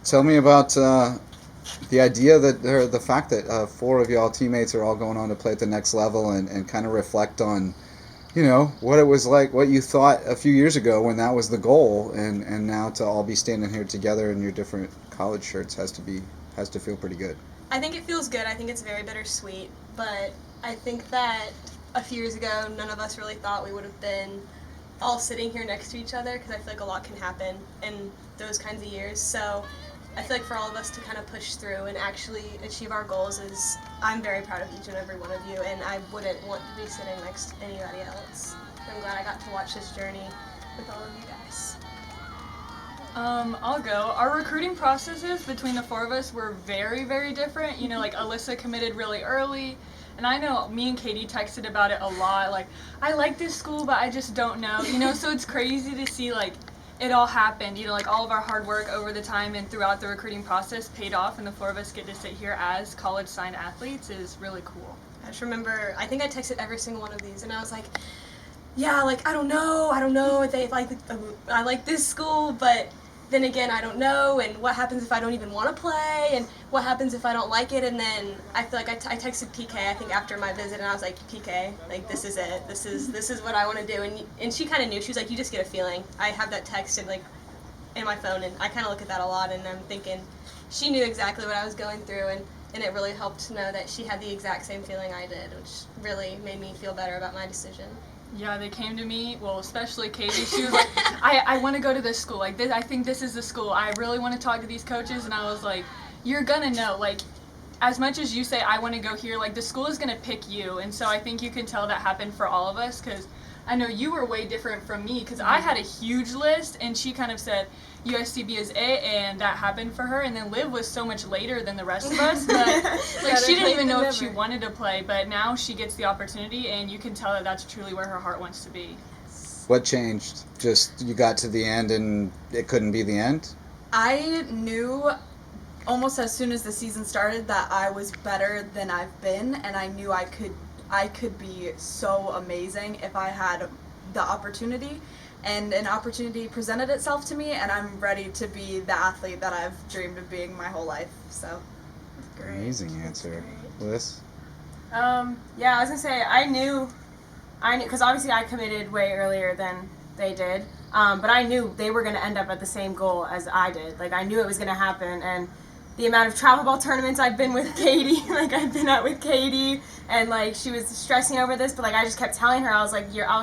Tell me about the idea that, or the fact that four of y'all teammates are all going on to play at the next level and kind of reflect on, what it was like, what you thought a few years ago when that was the goal, and now to all be standing here together in your different college shirts has to feel pretty good. I think it feels good. I think it's very bittersweet, but I think that a few years ago, none of us really thought we would have been all sitting here next to each other, because I feel like a lot can happen in those kinds of years. So I feel like for all of us to kind of push through and actually achieve our goals is, I'm very proud of each and every one of you, and I wouldn't want to be sitting next to anybody else. I'm glad I got to watch this journey with all of you guys. I'll go. Our recruiting processes between the four of us were very, very different. Like Alyssa committed really early, and I know me and Katie texted about it a lot. Like, I like this school, but I just don't know. So it's crazy to see, like, it all happened. Like, all of our hard work over the time and throughout the recruiting process paid off, and the four of us get to sit here as college signed athletes is really cool. I just remember, I think I texted every single one of these, and I was like, yeah, like, I don't know if they like, I like this school, but then again, I don't know, and what happens if I don't even want to play, and what happens if I don't like it, and then I feel like I texted PK, I think, after my visit, and I was like, PK, like, this is it, this is what I want to do, and she kind of knew. She was like, you just get a feeling. I have that text in my phone, and I kind of look at that a lot, and I'm thinking, she knew exactly what I was going through, and it really helped to know that she had the exact same feeling I did, which really made me feel better about my decision. Yeah, they came to me, well, especially Katie. She was like, I want to go to this school. Like, I think this is the school. I really want to talk to these coaches. And I was like, you're going to know. Like, as much as you say, I want to go here, like, the school is going to pick you. And so I think you can tell that happened for all of us, because I know you were way different from me, because I had a huge list, and she kind of said USCB is it, and that happened for her. And then Liv was so much later than the rest of us, but like, she didn't even know if she wanted to play, but now she gets the opportunity, and you can tell that that's truly where her heart wants to be. What changed? Just you got to the end and it couldn't be the end? I knew almost as soon as the season started that I was better than I've been, and I knew I could be so amazing if I had the opportunity, and an opportunity presented itself to me, and I'm ready to be the athlete that I've dreamed of being my whole life. So Great. Amazing answer. Liz? Yeah, I was gonna say I knew, because obviously I committed way earlier than they did, but I knew they were gonna end up at the same goal as I did. Like, I knew it was gonna happen, and the amount of travel ball tournaments I've been with Katie, like, I've been out with Katie, and like, she was stressing over this, but like, I just kept telling her, I was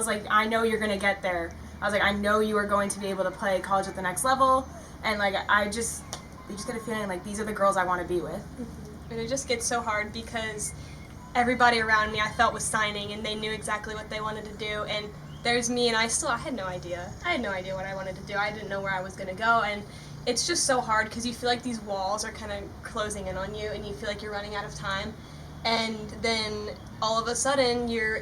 like, I know you're gonna get there. I was like, I know you are going to be able to play college at the next level, and like, you just get a feeling like these are the girls I want to be with. And it just gets so hard because everybody around me I felt was signing, and they knew exactly what they wanted to do, and there's me, and I had no idea. I had no idea what I wanted to do. I didn't know where I was going to go, and it's just so hard because you feel like these walls are kind of closing in on you, and you feel like you're running out of time, and then all of a sudden you're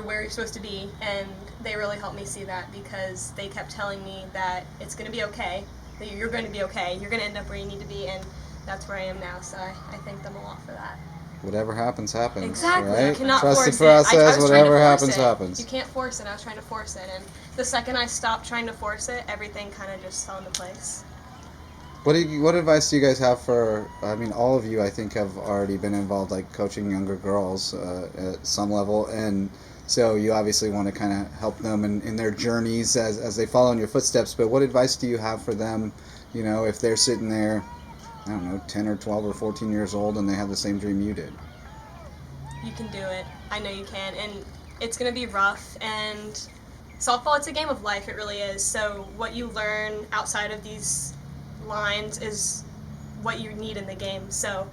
where you're supposed to be, and they really helped me see that because they kept telling me that it's going to be okay, that you're going to be okay, you're going to end up where you need to be, and that's where I am now, so I thank them a lot for that. Whatever happens, happens. Exactly. Right? You cannot Trust force the process. it. I was Whatever trying to force happens, it. happens. You can't force it. I was trying to force it, and the second I stopped trying to force it, everything kind of just fell into place. What advice do you guys have for? I mean, all of you, I think, have already been involved, like coaching younger girls at some level, and so you obviously want to kind of help them in their journeys as they follow in your footsteps. But what advice do you have for them? If they're sitting there, I don't know, 10 or 12 or 14 years old, and they have the same dream you did. You can do it. I know you can, and it's going to be rough, and softball, it's a game of life, it really is. So what you learn outside of these lines is what you need in the game. So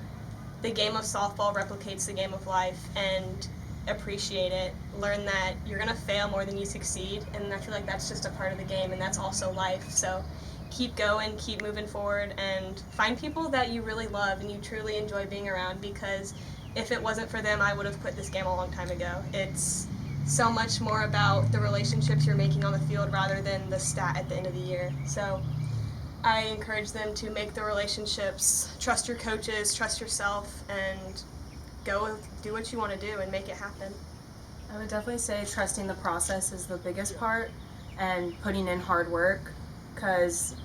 the game of softball replicates the game of life, and appreciate it. Learn that you're going to fail more than you succeed, and I feel like that's just a part of the game, and that's also life. So keep going, keep moving forward, and find people that you really love and you truly enjoy being around, because if it wasn't for them, I would have quit this game a long time ago. It's so much more about the relationships you're making on the field rather than the stat at the end of the year. So I encourage them to make the relationships, trust your coaches, trust yourself, and go do what you want to do and make it happen. I would definitely say trusting the process is the biggest part, and putting in hard work, because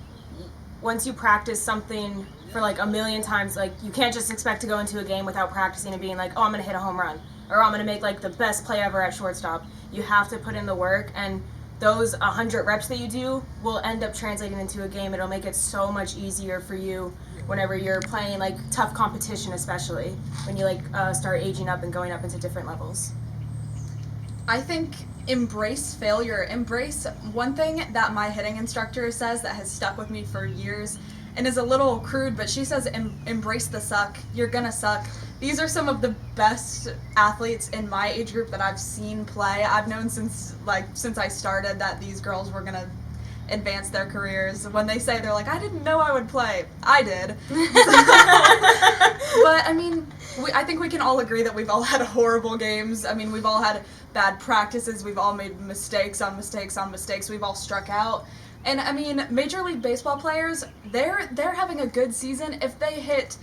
once you practice something for like a million times, like you can't just expect to go into a game without practicing and being like, oh, I'm gonna hit a home run, or I'm gonna make like the best play ever at shortstop. You have to put in the work, and those 100 reps that you do will end up translating into a game. It'll make it so much easier for you whenever you're playing like tough competition, especially when you like start aging up and going up into different levels. I think embrace failure. Embrace one thing that my hitting instructor says that has stuck with me for years and is a little crude, but she says embrace the suck. You're gonna suck. These are some of the best athletes in my age group that I've seen play. I've known since I started that these girls were gonna advance their careers. When they say, they're like, I didn't know I would play. I did. But I mean, I think we can all agree that we've all had horrible games. I mean, we've all had bad practices. We've all made mistakes on mistakes on mistakes. We've all struck out. And I mean, Major League Baseball players, they're having a good season if they hit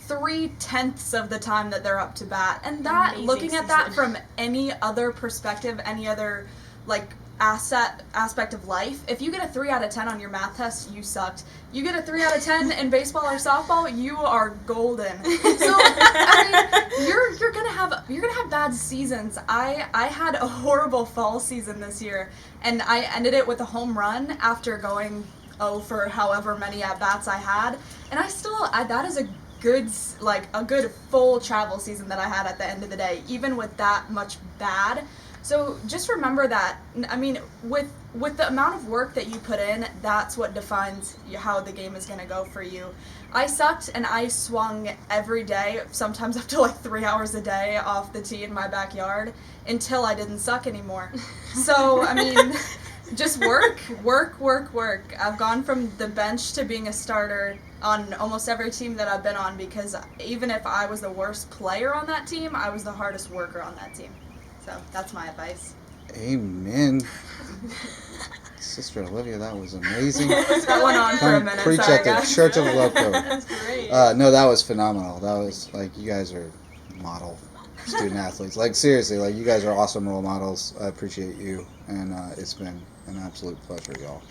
3/10 of the time that they're up to bat. And that, Amazing looking at that season. from any other perspective, any other like aspect of life, if you get a 3 out of 10 on your math test, you sucked. You get a 3 out of 10 in baseball or softball, you are golden. So I mean, you're gonna have bad seasons. I had a horrible fall season this year, and I ended it with a home run after going for however many at bats I had, and that is a good full travel season that I had at the end of the day, even with that much bad. So just remember that, I mean, with the amount of work that you put in, that's what defines how the game is going to go for you. I sucked, and I swung every day, sometimes up to like 3 hours a day off the tee in my backyard, until I didn't suck anymore. So, I mean, just work. I've gone from the bench to being a starter on almost every team that I've been on, because even if I was the worst player on that team, I was the hardest worker on that team. So that's my advice. Amen. Sister Olivia, that was amazing. That went on for a Come minute. preach Sorry, at the guys. Church of Lowco. That's great. No, that was phenomenal. That was, like, you guys are model student athletes. Like, seriously, like, you guys are awesome role models. I appreciate you, and it's been an absolute pleasure, y'all.